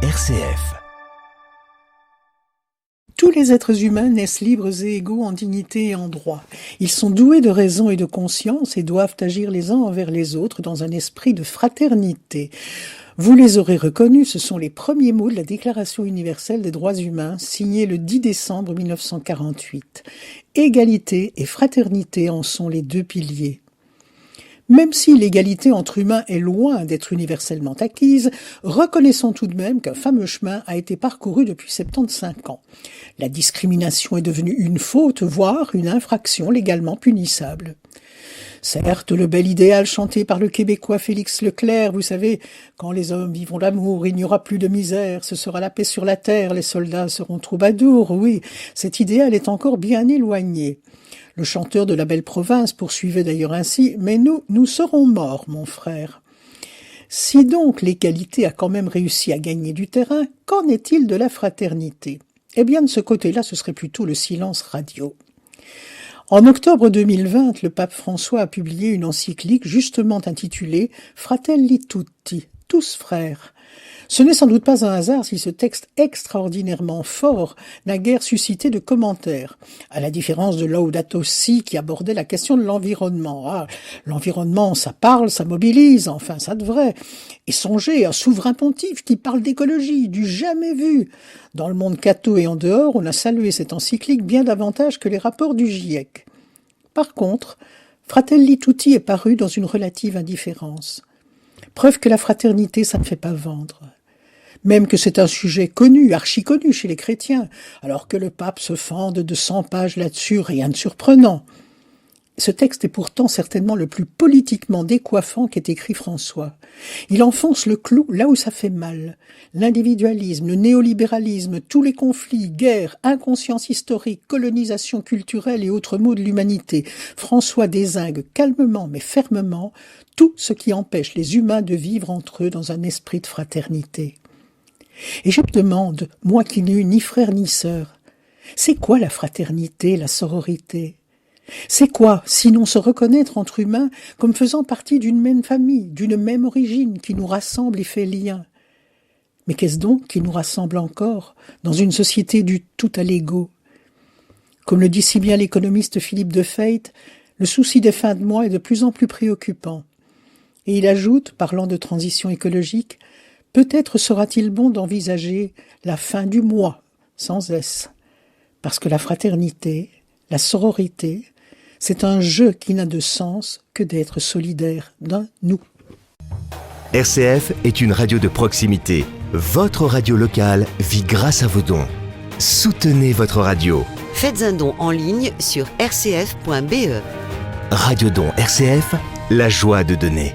RCF. Tous les êtres humains naissent libres et égaux en dignité et en droit. Ils sont doués de raison et de conscience et doivent agir les uns envers les autres dans un esprit de fraternité. Vous les aurez reconnus, ce sont les premiers mots de la Déclaration universelle des droits humains, signée le 10 décembre 1948. Égalité et fraternité en sont les deux piliers. Même si l'égalité entre humains est loin d'être universellement acquise, reconnaissons tout de même qu'un fameux chemin a été parcouru depuis 75 ans. La discrimination est devenue une faute, voire une infraction légalement punissable. Certes, le bel idéal chanté par le Québécois Félix Leclerc, vous savez, quand les hommes vivront l'amour, il n'y aura plus de misère, ce sera la paix sur la terre, les soldats seront troubadours, oui, cet idéal est encore bien éloigné. Le chanteur de la belle province poursuivait d'ailleurs ainsi « Mais nous serons morts, mon frère ». Si donc l'égalité a quand même réussi à gagner du terrain, qu'en est-il de la fraternité ? Eh bien, de ce côté-là, ce serait plutôt le silence radio. En octobre 2020, le pape François a publié une encyclique justement intitulée « Fratelli tutti », tous frères. Ce n'est sans doute pas un hasard si ce texte extraordinairement fort n'a guère suscité de commentaires, à la différence de Laudato Si qui abordait la question de l'environnement. Ah, l'environnement, ça parle, ça mobilise, enfin ça devrait. Et songez, un souverain pontife qui parle d'écologie, du jamais vu. Dans le monde catho et en dehors, on a salué cette encyclique bien davantage que les rapports du GIEC. Par contre, Fratelli Tutti est paru dans une relative indifférence. Preuve que la fraternité, ça ne fait pas vendre. Même que c'est un sujet connu, archi-connu chez les chrétiens, alors que le pape se fende de 100 pages là-dessus, rien de surprenant. Ce texte est pourtant certainement le plus politiquement décoiffant qu'ait écrit François. Il enfonce le clou là où ça fait mal. L'individualisme, le néolibéralisme, tous les conflits, guerres, inconscience historique, colonisation culturelle et autres maux de l'humanité. François dézingue calmement mais fermement tout ce qui empêche les humains de vivre entre eux dans un esprit de fraternité. Et je me demande, moi qui n'ai eu ni frère ni sœur, c'est quoi la fraternité, la sororité ? C'est quoi, sinon se reconnaître entre humains comme faisant partie d'une même famille, d'une même origine qui nous rassemble et fait lien ? Mais qu'est-ce donc qui nous rassemble encore dans une société du tout à l'ego ? Comme le dit si bien l'économiste Philippe de Feit, le souci des fins de mois est de plus en plus préoccupant. Et il ajoute, parlant de transition écologique, peut-être sera-t-il bon d'envisager la fin du mois, sans S. Parce que la fraternité, la sororité, c'est un jeu qui n'a de sens que d'être solidaire d'un nous. RCF est une radio de proximité. Votre radio locale vit grâce à vos dons. Soutenez votre radio. Faites un don en ligne sur rcf.be. Radio Don RCF, la joie de donner.